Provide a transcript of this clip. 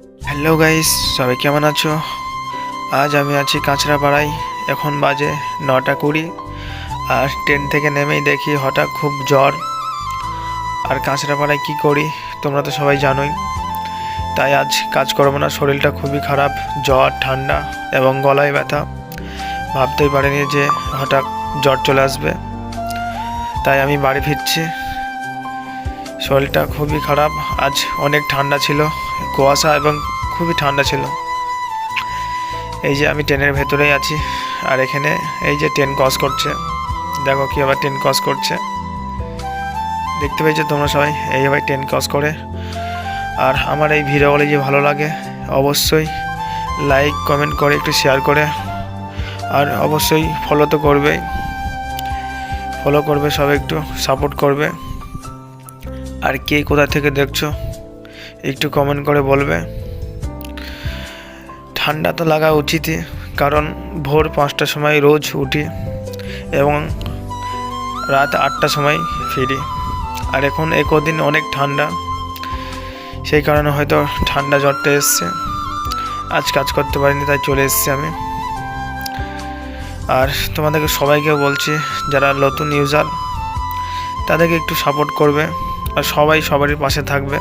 Hello guys, সবাই কেমন আছো? আজ আমি আছি কাঁচরাপাড়ায়। এখন বাজে 9টা 20। আর ট্রেন থেকে নেমেই দেখি হঠাৎ খুব জ্বর। আর কাঁচরাপাড়ায় কি করি তোমরা তো সবাই জানোই। তাই আজ কাজ করবো না, শরীরটা খুবই খারাপ, জ্বর, ঠান্ডা এবং গলায় ব্যথা। ভাবতেই পারিনি যে হঠাৎ জ্বর চলে আসবে। তাই আমি বাড়ি ফিরছি। শরীরটা খুবই খারাপ। আজ অনেক ঠান্ডা ছিল, কুয়াশা এবং খুবই ঠান্ডা ছিল। এই যে আমি ট্রেনের ভেতরেই আছি। আর এখানে এই যে ট্রেন ক্রস করছে, দেখো কি আবার ট্রেন ক্রস করছে, দেখতে পেয়েছো তোমরা সবাই? এইভাবে ট্রেন ক্রস করে। আর আমার এই ভিডিওগুলি যে ভালো লাগে অবশ্যই লাইক কমেন্ট করে একটু শেয়ার করে, আর অবশ্যই ফলো তো করবে, ফলো করবে, সবাই একটু সাপোর্ট করবে। আর কে কোথা থেকে দেখছো একটু কমেন্ট করে বলবে। ঠান্ডা তো লাগা উচিতই, কারণ ভোর 5টার সময় রোজ উঠি এবং রাত 8টার সময় ফিরি। আর এখন কদিন অনেক ঠান্ডা, সেই কারণে হয়তো ঠান্ডা জ্বরটা এসছে। আজ কাজ করতে পারিনি, তাই চলে এসেছি আমি। আর তোমাদেরকে সবাইকে বলছি, যারা নতুন ইউজার তাদেরকে একটু সাপোর্ট করবে, আর সবাই সবারই পাশে থাকবে।